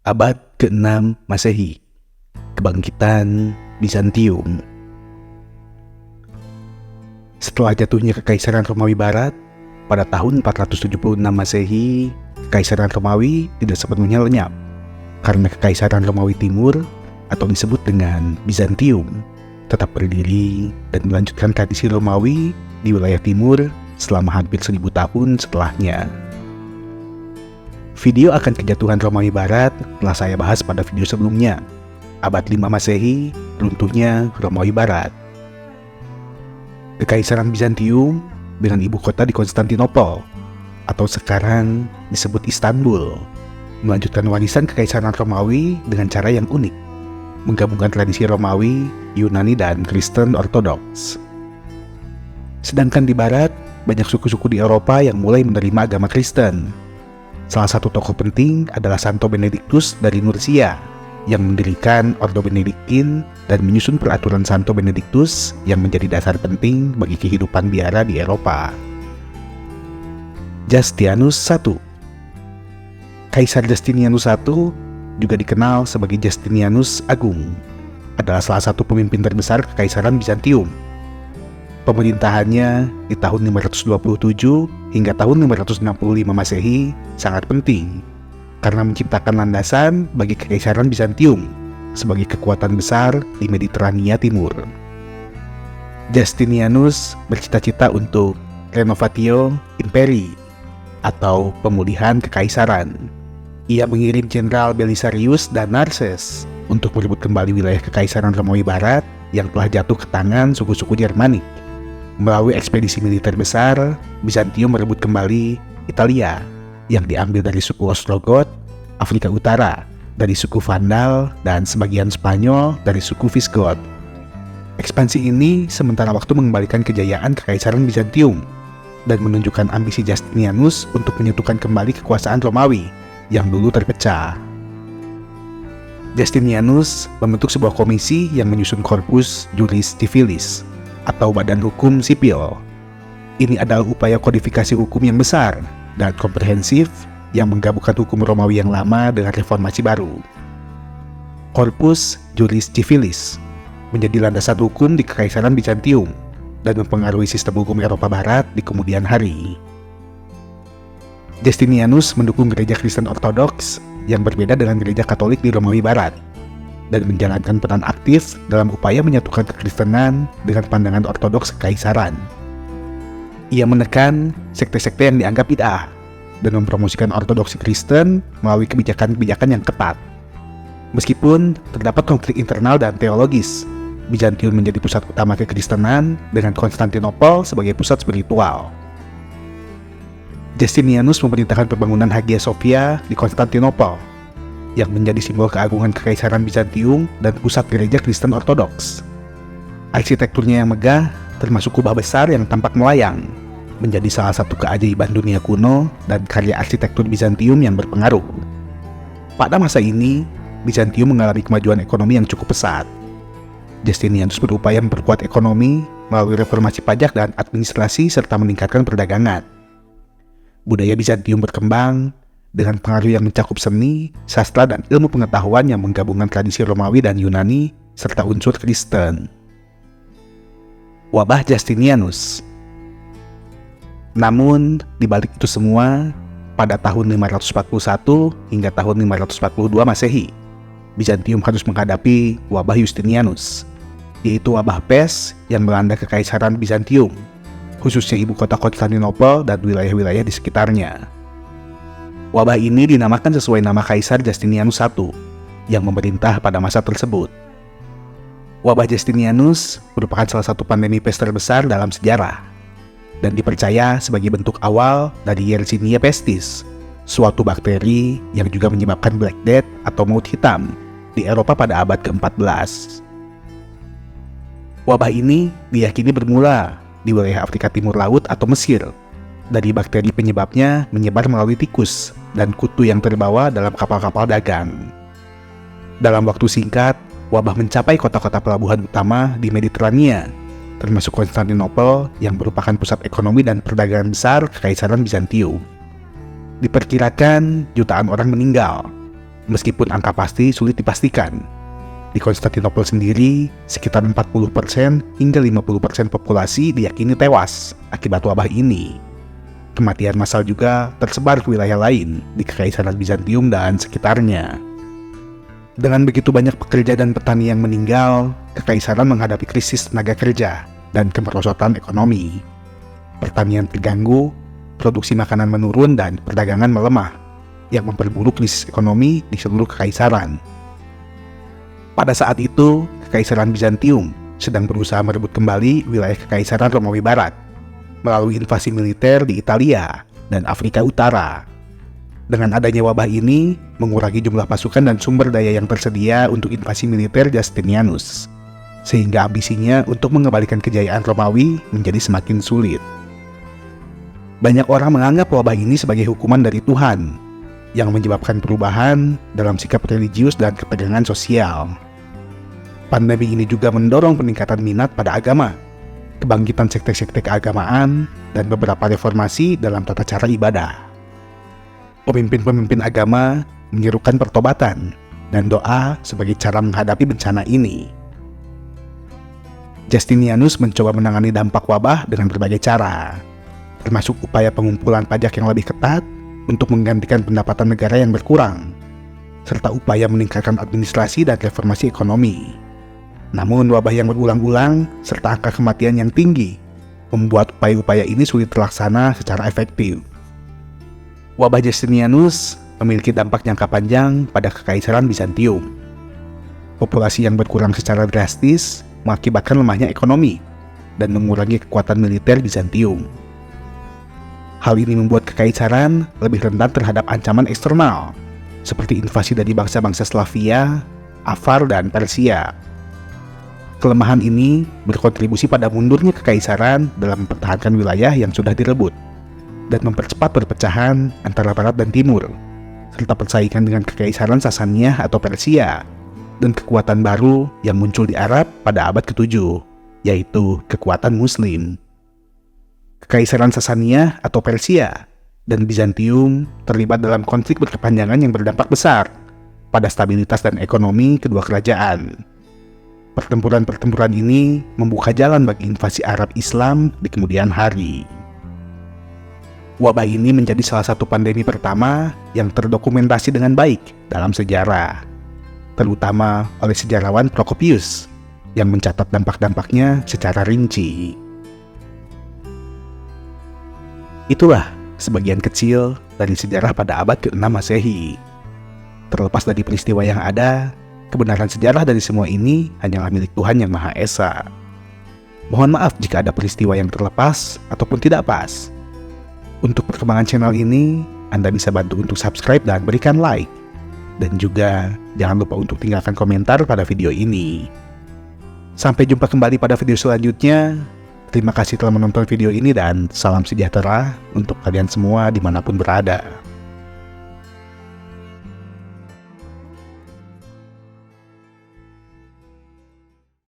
Abad ke-6 Masehi, kebangkitan Bizantium. Setelah jatuhnya Kekaisaran Romawi Barat, pada tahun 476 Masehi, Kekaisaran Romawi tidak sepenuhnya lenyap, karena Kekaisaran Romawi Timur, atau disebut dengan Bizantium, tetap berdiri dan melanjutkan tradisi Romawi di wilayah timur selama hampir 1000 tahun setelahnya. Video akan kejatuhan Romawi Barat telah saya bahas pada video sebelumnya, abad 5 Masehi, runtuhnya Romawi Barat. Kekaisaran Bizantium dengan ibu kota di Konstantinopel, atau sekarang disebut Istanbul, melanjutkan warisan Kekaisaran Romawi dengan cara yang unik, menggabungkan tradisi Romawi, Yunani, dan Kristen Ortodoks. Sedangkan di Barat, banyak suku-suku di Eropa yang mulai menerima agama Kristen. Salah satu tokoh penting adalah Santo Benediktus dari Nursia, yang mendirikan Ordo Benediktin dan menyusun peraturan Santo Benediktus yang menjadi dasar penting bagi kehidupan biara di Eropa. Justinianus I. Kaisar Justinianus I, juga dikenal sebagai Justinianus Agung, adalah salah satu pemimpin terbesar Kekaisaran Bizantium. Pemerintahannya di tahun 527 hingga tahun 565 Masehi sangat penting karena menciptakan landasan bagi Kekaisaran Bizantium sebagai kekuatan besar di Mediterania Timur. Justinianus bercita-cita untuk renovatio imperii, atau pemulihan kekaisaran. Ia mengirim Jenderal Belisarius dan Narses untuk merebut kembali wilayah Kekaisaran Romawi Barat yang telah jatuh ke tangan suku-suku Jermanik. Melalui ekspedisi militer besar, Bizantium merebut kembali Italia yang diambil dari suku Ostrogoth, Afrika Utara dari suku Vandal, dan sebagian Spanyol dari suku Visigoth. Ekspansi ini sementara waktu mengembalikan kejayaan Kekaisaran Bizantium dan menunjukkan ambisi Justinianus untuk menyatukan kembali kekuasaan Romawi yang dulu terpecah. Justinianus membentuk sebuah komisi yang menyusun Corpus Juris Civilis, atau badan hukum sipil. Ini adalah upaya kodifikasi hukum yang besar dan komprehensif yang menggabungkan hukum Romawi yang lama dengan reformasi baru. Corpus Juris Civilis menjadi landasan hukum di Kekaisaran Bizantium dan mempengaruhi sistem hukum Eropa Barat di kemudian hari. Justinianus mendukung gereja Kristen Ortodoks yang berbeda dengan gereja Katolik di Romawi Barat dan menjalankan peran aktif dalam upaya menyatukan kekristenan dengan pandangan ortodoks kekaisaran. Ia menekan sekte-sekte yang dianggap bid'ah dan mempromosikan ortodoksi Kristen melalui kebijakan-kebijakan yang ketat. Meskipun terdapat konflik internal dan teologis, Bizantium menjadi pusat utama kekristenan dengan Konstantinopel sebagai pusat spiritual. Justinianus memerintahkan pembangunan Hagia Sophia di Konstantinopel, yang menjadi simbol keagungan Kekaisaran Bizantium dan pusat gereja Kristen Ortodoks. Arsitekturnya yang megah, termasuk kubah besar yang tampak melayang, menjadi salah satu keajaiban dunia kuno dan karya arsitektur Bizantium yang berpengaruh. Pada masa ini, Bizantium mengalami kemajuan ekonomi yang cukup pesat. Justinianus berupaya memperkuat ekonomi melalui reformasi pajak dan administrasi serta meningkatkan perdagangan. Budaya Bizantium berkembang dengan pengaruh yang mencakup seni, sastra, dan ilmu pengetahuan yang menggabungkan tradisi Romawi dan Yunani serta unsur Kristen. Wabah Justinianus. Namun, di balik itu semua, pada tahun 541 hingga tahun 542 Masehi, Bizantium harus menghadapi wabah Justinianus, yaitu wabah pes yang melanda Kekaisaran Bizantium, khususnya ibu kota Konstantinopel dan wilayah-wilayah di sekitarnya. Wabah ini dinamakan sesuai nama Kaisar Justinianus I yang memerintah pada masa tersebut. Wabah Justinianus merupakan salah satu pandemi pes terbesar dalam sejarah dan dipercaya sebagai bentuk awal dari Yersinia pestis, suatu bakteri yang juga menyebabkan Black Death atau maut hitam di Eropa pada abad ke-14. Wabah ini diyakini bermula di wilayah Afrika Timur Laut atau Mesir. Dari bakteri penyebabnya menyebar melalui tikus dan kutu yang terbawa dalam kapal-kapal dagang. Dalam waktu singkat, wabah mencapai kota-kota pelabuhan utama di Mediterania, termasuk Konstantinopel yang merupakan pusat ekonomi dan perdagangan besar Kekaisaran Bizantium. Diperkirakan jutaan orang meninggal, meskipun angka pasti sulit dipastikan. Di Konstantinopel sendiri, sekitar 40% hingga 50% populasi diyakini tewas akibat wabah ini. Kematian massal juga tersebar ke wilayah lain di Kekaisaran Bizantium dan sekitarnya. Dengan begitu banyak pekerja dan petani yang meninggal, Kekaisaran menghadapi krisis tenaga kerja dan kemerosotan ekonomi. Pertanian terganggu, produksi makanan menurun, dan perdagangan melemah, yang memperburuk krisis ekonomi di seluruh Kekaisaran. Pada saat itu, Kekaisaran Bizantium sedang berusaha merebut kembali wilayah Kekaisaran Romawi Barat melalui invasi militer di Italia dan Afrika Utara. Dengan adanya wabah ini, mengurangi jumlah pasukan dan sumber daya yang tersedia untuk invasi militer Justinianus, sehingga ambisinya untuk mengembalikan kejayaan Romawi menjadi semakin sulit. Banyak orang menganggap wabah ini sebagai hukuman dari Tuhan, yang menyebabkan perubahan dalam sikap religius dan ketegangan sosial. Pandemi ini juga mendorong peningkatan minat pada agama, kebangkitan sekte-sekte keagamaan, dan beberapa reformasi dalam tata cara ibadah. Pemimpin-pemimpin agama menyerukan pertobatan dan doa sebagai cara menghadapi bencana ini. Justinianus mencoba menangani dampak wabah dengan berbagai cara, termasuk upaya pengumpulan pajak yang lebih ketat untuk menggantikan pendapatan negara yang berkurang, serta upaya meningkatkan administrasi dan reformasi ekonomi. Namun wabah yang berulang-ulang serta angka kematian yang tinggi membuat upaya-upaya ini sulit terlaksana secara efektif. Wabah Justinianus memiliki dampak jangka panjang pada Kekaisaran Bizantium. Populasi yang berkurang secara drastis mengakibatkan lemahnya ekonomi dan mengurangi kekuatan militer Bizantium. Hal ini membuat Kekaisaran lebih rentan terhadap ancaman eksternal, seperti invasi dari bangsa-bangsa Slavia, Avar, dan Persia. Kelemahan ini berkontribusi pada mundurnya Kekaisaran dalam mempertahankan wilayah yang sudah direbut, dan mempercepat perpecahan antara Barat dan Timur, serta persaingan dengan Kekaisaran Sasania atau Persia, dan kekuatan baru yang muncul di Arab pada abad ke-7, yaitu kekuatan Muslim. Kekaisaran Sasania atau Persia dan Bizantium terlibat dalam konflik berkepanjangan yang berdampak besar pada stabilitas dan ekonomi kedua kerajaan. Pertempuran-pertempuran ini membuka jalan bagi invasi Arab Islam di kemudian hari. Wabah ini menjadi salah satu pandemi pertama yang terdokumentasi dengan baik dalam sejarah, terutama oleh sejarawan Procopius yang mencatat dampak-dampaknya secara rinci. Itulah sebagian kecil dari sejarah pada abad ke-6 Masehi. Terlepas dari peristiwa yang ada, kebenaran sejarah dari semua ini hanyalah milik Tuhan Yang Maha Esa. Mohon maaf jika ada peristiwa yang terlepas ataupun tidak pas. Untuk perkembangan channel ini, Anda bisa bantu untuk subscribe dan berikan like. Dan juga jangan lupa untuk tinggalkan komentar pada video ini. Sampai jumpa kembali pada video selanjutnya. Terima kasih telah menonton video ini dan salam sejahtera untuk kalian semua dimanapun berada.